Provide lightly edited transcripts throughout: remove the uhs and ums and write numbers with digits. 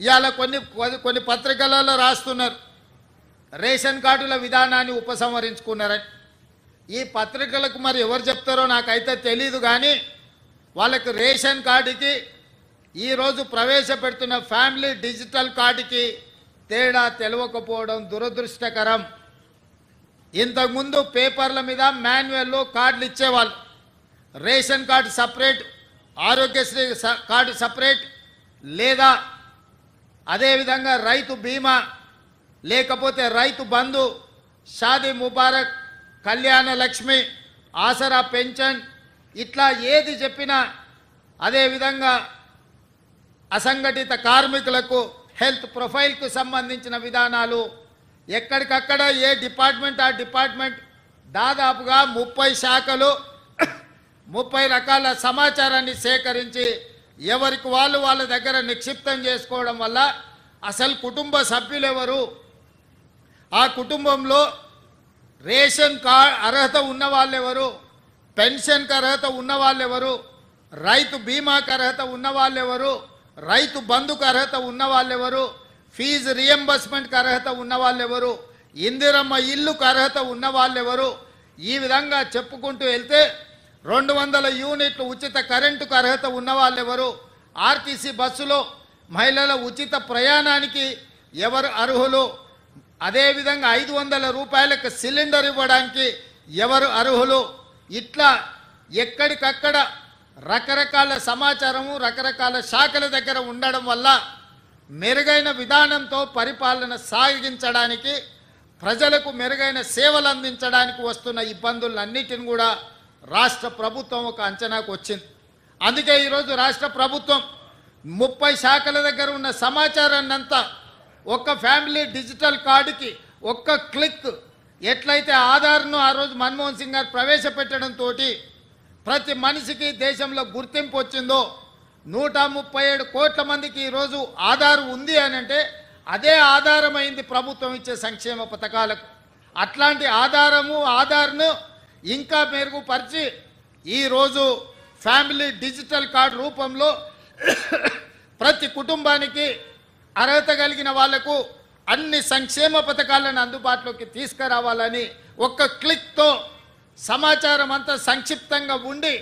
ఇవాళ కొన్ని పత్రికలలో రాస్తున్నారు రేషన్ కార్డుల విధానాన్ని ఉపసంహరించుకున్నారని. ఈ పత్రికలకు మరి ఎవరు చెప్తారో నాకైతే తెలియదు, కానీ వాళ్ళకి రేషన్ కార్డుకి ఈరోజు ప్రవేశపెడుతున్న ఫ్యామిలీ డిజిటల్ కార్డుకి తేడా తెలియకపోవడం దురదృష్టకరం. ఇంతకుముందు పేపర్ల మీద మాన్యువల్లో కార్డులు ఇచ్చేవాళ్ళు. Ration card separate, Aarogyasri card separate, లేదా అదేవిధంగా రైతు బీమా, లేకపోతే రైతు బంధు, షాదీ ముబారక్, కళ్యాణ లక్ష్మి, ఆసరా పెన్షన్, ఇట్లా ఏది చెప్పినా, అదేవిధంగా అసంఘటిత కార్మికులకు హెల్త్ ప్రొఫైల్కు సంబంధించిన విధానాలు ఎక్కడికక్కడ ఏ డిపార్ట్మెంట్ ఆ డిపార్ట్మెంట్ దాదాపుగా 30 శాఖలు 30 రకాల సమాచారాన్ని సేకరించి ఎవరికి వాళ్ళ దగ్గర నిక్షిప్తం చేసుకోవడం వల్ల అసలు కుటుంబ సభ్యులు ఎవరు, ఆ కుటుంబంలో రేషన్ కార్డ్ అర్హత ఉన్న వాళ్ళు ఎవరు, పెన్షన్కి అర్హత ఉన్న వాళ్ళు ఎవరు, రైతు బీమాకి అర్హత ఉన్న వాళ్ళు ఎవరు, రైతు బంధుకు అర్హత ఉన్న వాళ్ళు ఎవరు, ఫీజు రియంబర్స్మెంట్కి అర్హత ఉన్న వాళ్ళు ఎవరు, ఇందిరమ్మ ఇల్లుకు అర్హత ఉన్న వాళ్ళు ఎవరు, ఈ విధంగా చెప్పుకుంటూ వెళ్తే 200 యూనిట్లు ఉచిత కరెంటుకు అర్హత ఉన్న వాళ్ళు ఎవరు, ఆర్టీసీ బస్సులో మహిళల ఉచిత ప్రయాణానికి ఎవరు అర్హులు, అదేవిధంగా 500 రూపాయలకు సిలిండర్ ఇవ్వడానికి ఎవరు అర్హులు, ఇట్లా ఎక్కడికక్కడ రకరకాల సమాచారము రకరకాల శాఖల దగ్గర ఉండడం వల్ల మెరుగైన విధానంతో పరిపాలన సాగించడానికి, ప్రజలకు మెరుగైన సేవలు అందించడానికి వస్తున్న ఇబ్బందులన్నిటిని కూడా రాష్ట్ర ప్రభుత్వం ఒక అంచనాకు వచ్చింది. అందుకే ఈరోజు రాష్ట్ర ప్రభుత్వం 30 శాఖల దగ్గర ఉన్న సమాచారాన్ని అంతా ఒక్క ఫ్యామిలీ డిజిటల్ కార్డుకి ఒక్క క్లిక్, ఎట్లయితే ఆధార్ను ఆ రోజు మన్మోహన్ సింగ్ గారు ప్రవేశపెట్టడంతో ప్రతి మనిషికి దేశంలో గుర్తింపు వచ్చిందో, 137 కోట్ల మందికి ఈరోజు ఆధార్ ఉంది అని అంటే అదే ఆధారమైంది ప్రభుత్వం ఇచ్చే సంక్షేమ పథకాలకు. అట్లాంటి ఆధార్ను ఇంకా మెరుగుపరిచి ఈరోజు ఫ్యామిలీ డిజిటల్ కార్డు రూపంలో ప్రతి కుటుంబానికి అర్హత కలిగిన వాళ్లకు అన్ని సంక్షేమ పథకాలను అందుబాటులోకి తీసుకురావాలని ఒక్క క్లిక్తో సమాచారం అంతా సంక్షిప్తంగా ఉండి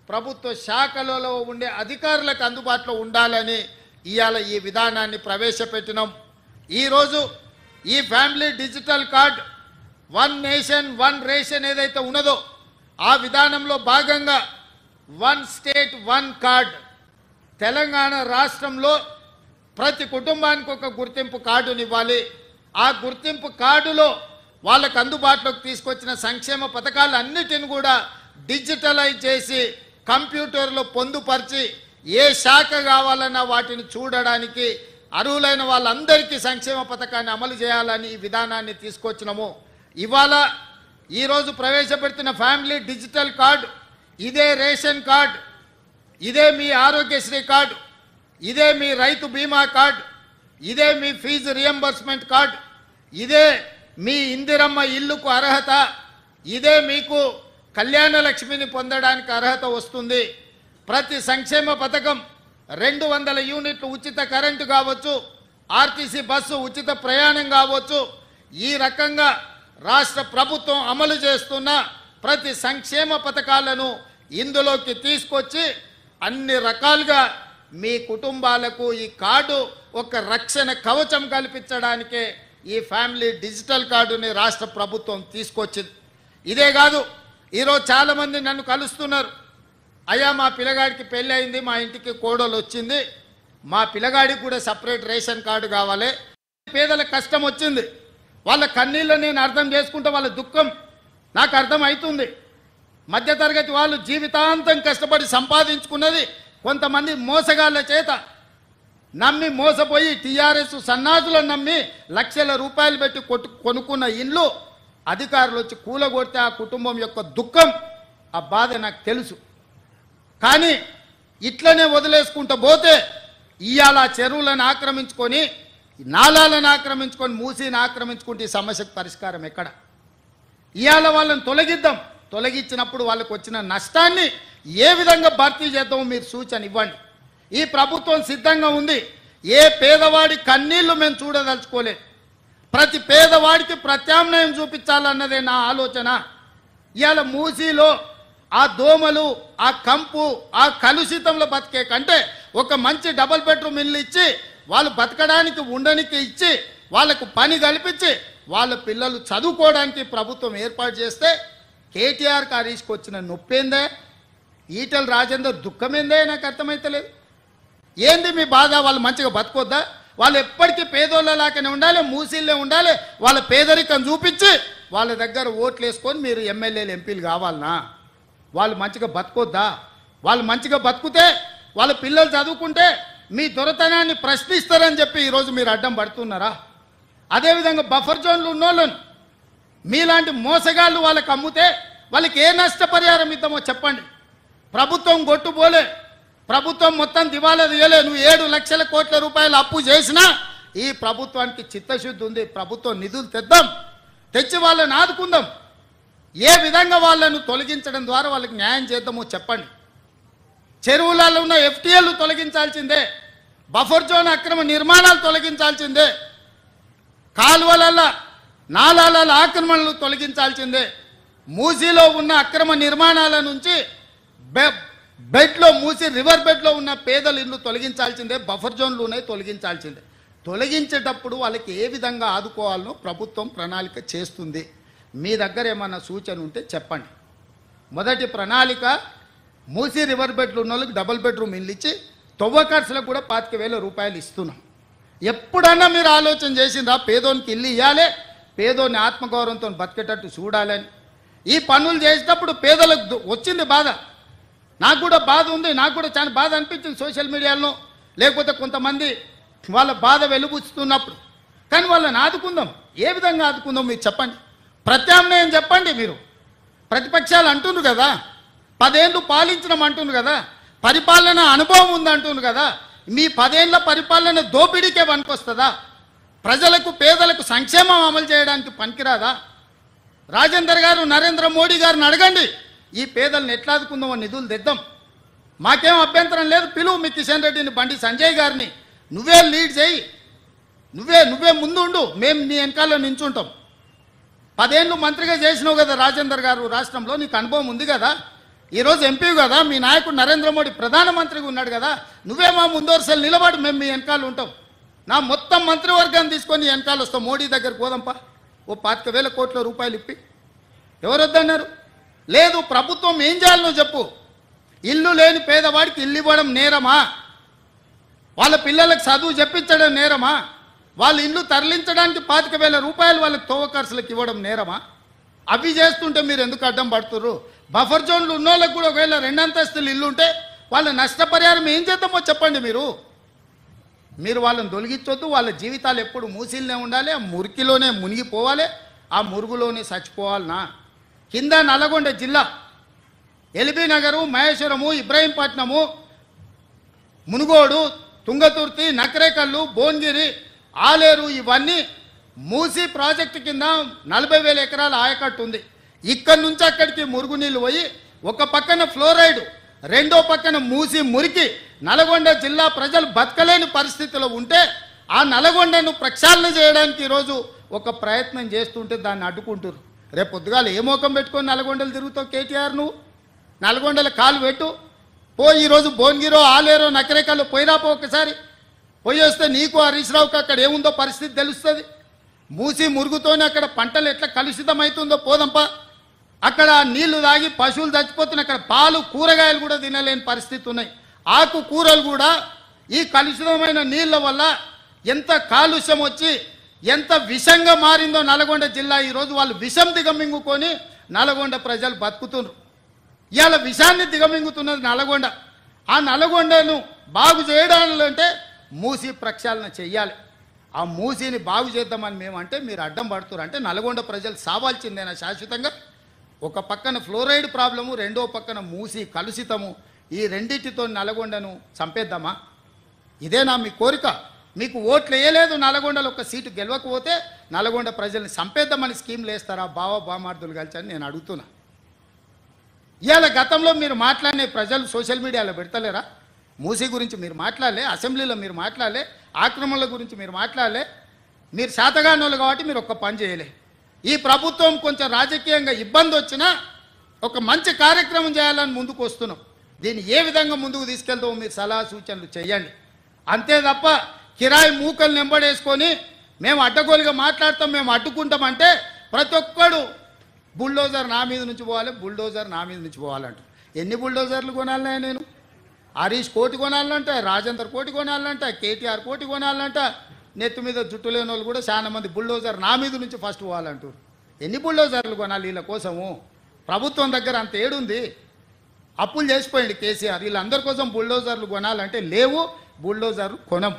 ప్రభుత్వ శాఖలలో ఉండే అధికారులకు అందుబాటులో ఉండాలని ఇవాళ ఈ విధానాన్ని ప్రవేశపెట్టినాం. ఈరోజు ఈ family digital card 1 nation 1 ration ఏదైతే ఉన్నదో ఆ విధానంలో భాగంగా 1 స్టేట్ 1 కార్డ్, తెలంగాణ రాష్ట్రంలో ప్రతి కుటుంబానికి ఒక గుర్తింపు కార్డుని ఇవ్వాలి. ఆ గుర్తింపు కార్డులో వాళ్ళకు అందుబాటులోకి తీసుకొచ్చిన సంక్షేమ పథకాలన్నిటిని కూడా డిజిటలైజ్ చేసి కంప్యూటర్లో పొందుపరిచి ఏ శాఖ కావాలన్నా వాటిని చూడడానికి అర్హులైన వాళ్ళందరికీ సంక్షేమ పథకాన్ని అమలు చేయాలని ఈ విధానాన్ని తీసుకొచ్చినాము. ఇవాళ ఈరోజు ప్రవేశపెడుతున్న ఫ్యామిలీ డిజిటల్ కార్డు, ఇదే రేషన్ కార్డు, ఇదే మీ ఆరోగ్యశ్రీ కార్డు, ఇదే మీ రైతు బీమా కార్డు, ఇదే మీ ఫీజు రియంబర్స్మెంట్ కార్డు, ఇదే మీ ఇందిరమ్మ ఇల్లుకు అర్హత, ఇదే మీకు కళ్యాణ లక్ష్మిని పొందడానికి అర్హత వస్తుంది. ప్రతి సంక్షేమ పథకం 200 యూనిట్లు ఉచిత కరెంటు కావచ్చు, ఆర్టీసీ బస్సు ఉచిత ప్రయాణం కావచ్చు, ఈ రకంగా రాష్ట్ర ప్రభుత్వం అమలు చేస్తున్న ప్రతి సంక్షేమ పథకాలను ఇందులోకి తీసుకొచ్చి అన్ని రకాలుగా మీ కుటుంబాలకు ఈ కార్డు ఒక రక్షణ కవచం కల్పించడానికే ఈ ఫ్యామిలీ డిజిటల్ కార్డుని రాష్ట్ర ప్రభుత్వం తీసుకొచ్చింది. ఇదే కాదు, ఈరోజు చాలామంది నన్ను కలుస్తున్నారు, అయ్యా మా పిల్లగాడికి పెళ్ళి అయింది, మా ఇంటికి కోడలు వచ్చింది, మా పిల్లగాడికి కూడా సపరేట్ రేషన్ కార్డు కావాలి. పేదల కష్టం వచ్చింది, వాళ్ళ కన్నీళ్ళని నేను అర్థం చేసుకుంటే వాళ్ళ దుఃఖం నాకు అర్థం అవుతుంది. మధ్యతరగతి వాళ్ళు జీవితాంతం కష్టపడి సంపాదించుకున్నది కొంతమంది మోసగాళ్ళ చేత నమ్మి మోసపోయి టీఆర్ఎస్ సన్నాసులను నమ్మి లక్షల రూపాయలు పెట్టి కొనుక్కున్న ఇల్లు అధికారులు వచ్చి కూలగొడితే ఆ కుటుంబం యొక్క దుఃఖం, ఆ బాధ నాకు తెలుసు. కానీ ఇట్లనే వదిలేసుకుంటూ పోతే ఇవాళ చెరువులను ఆక్రమించుకొని, నాలాలను ఆక్రమించుకొని, మూసీని ఆక్రమించుకుంటే ఈ సమస్యకు పరిష్కారం ఎక్కడ? ఇవాళ వాళ్ళని తొలగిద్దాం, తొలగించినప్పుడు వాళ్ళకు వచ్చిన నష్టాన్ని ఏ విధంగా భర్తీ చేద్దామో మీరు సూచన ఇవ్వండి. ఈ ప్రభుత్వం సిద్ధంగా ఉంది. ఏ పేదవాడి కన్నీళ్లు మేము చూడదలుచుకోలేదు. ప్రతి పేదవాడికి ప్రత్యామ్నాయం చూపించాలన్నదే నా ఆలోచన. ఇవాళ మూసీలో ఆ దోమలు, ఆ కంపు, ఆ కలుషితంలో బతికే కంటే ఒక మంచి డబుల్ బెడ్రూమ్ ఇల్లు ఇచ్చి వాళ్ళు బతకడానికి ఉండడానికి ఇచ్చి వాళ్ళకు పని కల్పించి వాళ్ళ పిల్లలు చదువుకోవడానికి ప్రభుత్వం ఏర్పాటు చేస్తే కేటీఆర్ హరీష్కి వచ్చిన నొప్పేందే, ఈటెల రాజేందర్ దుఃఖమేందే నాకు అర్థమైతలేదు. ఏంది మీ బాధ? వాళ్ళు మంచిగా బతకొద్దా? వాళ్ళు ఎప్పటికీ పేదోళ్ళలాగానే ఉండాలి, మూసీళ్ళే ఉండాలి. వాళ్ళ పేదరికం చూపించి వాళ్ళ దగ్గర ఓట్లు వేసుకొని మీరు ఎమ్మెల్యేలు ఎంపీలు కావాలనా? వాళ్ళు మంచిగా బతకొద్దా? వాళ్ళు మంచిగా బతుకుతే వాళ్ళ పిల్లలు చదువుకుంటే మీ దొరతనాన్ని ప్రశ్నిస్తారని చెప్పి ఈరోజు మీరు అడ్డం పడుతున్నారా? అదేవిధంగా బఫర్ జోన్లు ఉన్నోళ్ళను మీలాంటి మోసగాళ్ళు వాళ్ళకి అమ్ముతే వాళ్ళకి ఏ నష్టపరిహారం ఇద్దామో చెప్పండి. ప్రభుత్వం గొట్టుపోలే, ప్రభుత్వం మొత్తం దివాలా తీయలే. నువ్వు 7 లక్షల కోట్ల రూపాయలు అప్పు చేసినా ఈ ప్రభుత్వానికి చిత్తశుద్ధి ఉంది. ప్రభుత్వం నిధులు తెద్దాం, తెచ్చి వాళ్ళని ఆదుకుందాం. ఏ విధంగా వాళ్ళను తొలగించడం ద్వారా వాళ్ళకి న్యాయం చేద్దామో చెప్పండి. చెరువులలో ఉన్న ఎఫ్టీఎల్లు తొలగించాల్సిందే, బఫర్ జోన్ అక్రమ నిర్మాణాలు తొలగించాల్సిందే, కాలువల నాలాల ఆక్రమణలు తొలగించాల్సిందే, మూసీలో ఉన్న అక్రమ నిర్మాణాల నుంచి బెడ్లో మూసి రివర్ బెడ్లో ఉన్న పేదల ఇల్లు తొలగించాల్సిందే, బఫర్ జోన్లు ఉన్నాయి తొలగించాల్సిందే. తొలగించేటప్పుడు వాళ్ళకి ఏ విధంగా ఆదుకోవాలనో ప్రభుత్వం ప్రణాళిక చేస్తుంది. మీ దగ్గర ఏమన్నా సూచన ఉంటే చెప్పండి. మొదటి ప్రణాళిక మూసి రివర్ బెడ్లు ఉన్న వాళ్ళకి డబుల్ బెడ్రూమ్ ఇల్లు ఇచ్చి తొవ్వ ఖర్చులకు కూడా 25,000 రూపాయలు ఇస్తున్నాం. ఎప్పుడన్నా మీరు ఆలోచన చేసిండ్రా పేదోనికి ఇల్లు ఇవ్వాలి, పేదోని ఆత్మగౌరవంతో బతికేటట్టు చూడాలని? ఈ పనులు చేసేటప్పుడు పేదలకు వచ్చింది బాధ. నాకు కూడా బాధ ఉంది, నాకు కూడా చాలా బాధ అనిపించింది సోషల్ మీడియాలో, లేకపోతే కొంతమంది వాళ్ళ బాధ వెలుబుచ్చుతున్నప్పుడు. కానీ వాళ్ళని ఆదుకుందాం. ఏ విధంగా ఆదుకుందాం మీరు చెప్పండి, ప్రత్యామ్నాయం చెప్పండి. మీరు ప్రతిపక్షాలు అంటున్నారు కదా, 10 ఏళ్ళు పాలించడం అంటున్నారు కదా, పరిపాలన అనుభవం ఉంది అంటున్నారు కదా. మీ 10 ఏళ్ల పరిపాలన దోపిడీకే పనికొస్తుందా? ప్రజలకు పేదలకు సంక్షేమం అమలు చేయడానికి పనికిరాదా? రాజేందర్ గారు, నరేంద్ర మోడీ గారిని అడగండి, ఈ పేదలను ఎట్లా ఆదుకుందామో నిధులు తెద్దాం. మాకేం అభ్యంతరం లేదు. పిలువు మీ కిషన్ రెడ్డిని, బండి సంజయ్ గారిని, నువ్వే లీడ్ చేయి, నువ్వే ముందు ఉండు, మేము నీ వెనకాల నించుంటాం. 10 ఏళ్ళు మంత్రిగా చేసినావు కదా రాజేందర్ గారు, రాష్ట్రంలో నీకు అనుభవం ఉంది కదా, ఈరోజు ఎంపీ కదా, మీ నాయకుడు నరేంద్ర మోడీ ప్రధానమంత్రిగా ఉన్నాడు కదా, నువ్వే మా ముందు వరుసలు నిలబడి మేము మీ వెనకాల ఉంటాం. నా మొత్తం మంత్రివర్గాన్ని తీసుకొని వెనకాల వస్తాం. మోడీ దగ్గరికి పోదాంపా, ఓ 25,000 కోట్ల రూపాయలు ఇప్పి. ఎవరు వద్దన్నారు? లేదు. ప్రభుత్వం ఏం చేయాలనో చెప్పు. ఇల్లు లేని పేదవాడికి ఇల్లు ఇవ్వడం నేరమా? వాళ్ళ పిల్లలకు చదువు చెప్పించడం నేరమా? వాళ్ళ ఇల్లు తరలించడానికి 25,000 రూపాయలు వాళ్ళకి తోవ ఖర్చులకు ఇవ్వడం నేరమా? అవి చేస్తుంటే మీరు ఎందుకు అడ్డం పడుతుర్రు? బఫర్ జోన్లు ఉన్న వాళ్ళకి కూడా ఒకవేళ 2 అంతస్తులు ఇల్లు ఉంటే వాళ్ళ నష్టపరిహారం ఏం చేద్దామో చెప్పండి. మీరు వాళ్ళని తొలగించొద్దు. వాళ్ళ జీవితాలు ఎప్పుడు మూసీలనే ఉండాలి, ఆ మురికిలోనే మునిగిపోవాలి, ఆ మురుగులోనే చచ్చిపోవాలనా? కింద నల్లగొండ జిల్లా ఎల్బీ నగరు, మహేశ్వరము, ఇబ్రాహీంపట్నము, మునుగోడు, తుంగతుర్తి, నకరేకల్లు, భువనగిరి, ఆలేరు ఇవన్నీ మూసీ ప్రాజెక్టు కింద 40,000 ఎకరాల ఆయకట్టు ఉంది. ఇక్కడి నుంచి అక్కడికి మురుగునీళ్ళు పోయి ఒక పక్కన ఫ్లోరైడ్, రెండో పక్కన మూసి మురికి నల్గొండ జిల్లా ప్రజలు బతకలేని పరిస్థితిలో ఉంటే ఆ నల్గొండను ప్రక్షాళన చేయడానికి ఈరోజు ఒక ప్రయత్నం చేస్తుంటే దాన్ని అడ్డుకుంటారు. రేపు పొద్దుగాల ఏ మోకం పెట్టుకొని నల్గొండలు తిరుగుతావు కేటీఆర్? నువ్వు నల్గొండల కాలు పెట్టు పో. ఈరోజు భువనగిరో, ఆలేరో, నకరేకల్లో పోయిరాపో, ఒకసారి పోయి వస్తే నీకు హరీష్ రావుకి అక్కడ ఏముందో పరిస్థితి తెలుస్తుంది. మూసి మురుగుతోనే అక్కడ పంటలు ఎట్లా కలుషితమవుతుందో పోదంపా. అక్కడ నీళ్లు తాగి పశువులు చచ్చిపోతున్నాయి. అక్కడ పాలు, కూరగాయలు కూడా తినలేని పరిస్థితి ఉన్నాయి. ఆకు కూరలు కూడా ఈ కలుషితమైన నీళ్ల వల్ల ఎంత కాలుష్యం వచ్చి ఎంత విషంగా మారిందో నల్గొండ జిల్లా. ఈరోజు వాళ్ళు విషం దిగమింగుకొని నల్గొండ ప్రజలు బతుకుతున్నారు. ఇవాళ విషాన్ని దిగమింగుతున్నది నల్గొండ. ఆ నల్గొండను బాగు చేయడాలంటే మూసి ప్రక్షాళన చెయ్యాలి. ఆ మూసిని బాగు చేద్దామని మేమంటే మీరు అడ్డం పడుతున్నారు. అంటే నల్గొండ ప్రజలు సావాల్సిందేనా శాశ్వతంగా? ఒక పక్కన ఫ్లోరైడ్ ప్రాబ్లము, రెండో పక్కన మూసి కలుషితము, ఈ రెండింటితో నల్గొండను చంపేద్దామా? ఇదేనా మీ కోరిక? మీకు ఓట్లు వేయలేదు, నల్గొండలో ఒక సీటు గెలవకపోతే నల్గొండ ప్రజల్ని చంపేద్దామని స్కీమ్లు వేస్తారా బామార్దులు కలిసి అని నేను అడుగుతున్నా. ఇవాళ గతంలో మీరు మాట్లాడిన ప్రజలు సోషల్ మీడియాలో పెడతలేరా? మూసీ గురించి మీరు మాట్లాడలే, అసెంబ్లీలో మీరు మాట్లాడలే, ఆక్రమణల గురించి మీరు మాట్లాడలే. మీరు శాతగానోళ్ళు కాబట్టి మీరు ఒక్క పని చేయలే. ఈ ప్రభుత్వం కొంచెం రాజకీయంగా ఇబ్బంది వచ్చినా ఒక మంచి కార్యక్రమం చేయాలని ముందుకు వస్తున్నాం. దీన్ని ఏ విధంగా ముందుకు తీసుకెళ్తామో మీరు సలహా సూచనలు చేయండి. అంతే తప్ప కిరాయి మూకలు నెంబడేసుకొని మేము అడ్డగోలుగా మాట్లాడతాం, మేము అడ్డుకుంటామంటే ప్రతి ఒక్కడు బుల్డోజర్ నా మీద నుంచి పోవాలి, బుల్డోజర్ నా మీద నుంచి పోవాలంట. ఎన్ని బుల్డోజర్లు కొనాలనే నేను? హరీష్ కోటి కొనాలంట, రాజేందర్ కోటి కొనాలంట, కేటీఆర్ కోటి కొనాలంట. నెత్తి మీద జుట్టు లేని వాళ్ళు కూడా చాలా మంది బుల్డోజర్ నా మీద నుంచి ఫస్ట్ పోవాలంటారు. ఎన్ని బుల్డోజర్లు కొనాలి వీళ్ళ కోసము? ప్రభుత్వం దగ్గర అంత ఏడుంది? అప్పులు చేసిపోయింది కేసీఆర్. వీళ్ళందరి కోసం బుల్డోజర్లు కొనాలంటే లేవు, బుల్డోజర్లు కొనం.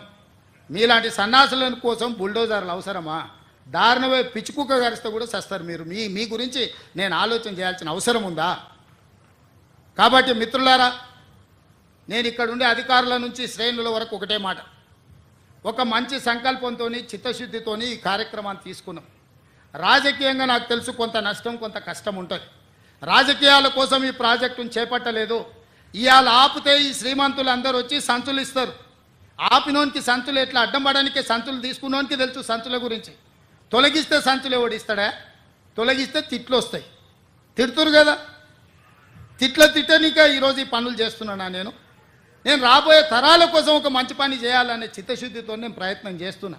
మీలాంటి సన్నాసుల కోసం బుల్డోజర్లు అవసరమా? దారుణమే పిచ్చుకుక్క గరిస్తే కూడా సస్తారు మీరు. మీ గురించి నేను ఆలోచన చేయాల్సిన అవసరం ఉందా? కాబట్టి మిత్రులారా, నేను ఇక్కడ ఉండే అధికారుల నుంచి శ్రేణుల వరకు ఒకటే మాట, ఒక మంచి సంకల్పంతో చిత్తశుద్ధితో ఈ కార్యక్రమాన్ని తీసుకున్నాం. రాజకీయంగా నాకు తెలుసు కొంత నష్టం కొంత కష్టం ఉంటుంది. రాజకీయాల కోసం ఈ ప్రాజెక్టును చేపట్టలేదు. ఇవాళ ఆపితే ఈ శ్రీమంతులు అందరూ వచ్చి సంచులు ఇస్తారు. ఆపినోనికి సంచులు ఎట్లా అడ్డం పడడానికి, సంచులు తీసుకున్నోనికి తెలుసు సంచుల గురించి. తొలగిస్తే సంచులు ఎవడిస్తాడా? తొలగిస్తే తిట్లు వస్తాయి. తిడుతురు కదా, తిట్టనీక ఈరోజు ఈ పనులు చేస్తున్నానా నేను రాబోయే తరాల కోసం ఒక మంచి పని చేయాలనే చిత్తశుద్ధితో నేను ప్రయత్నం చేస్తున్నా.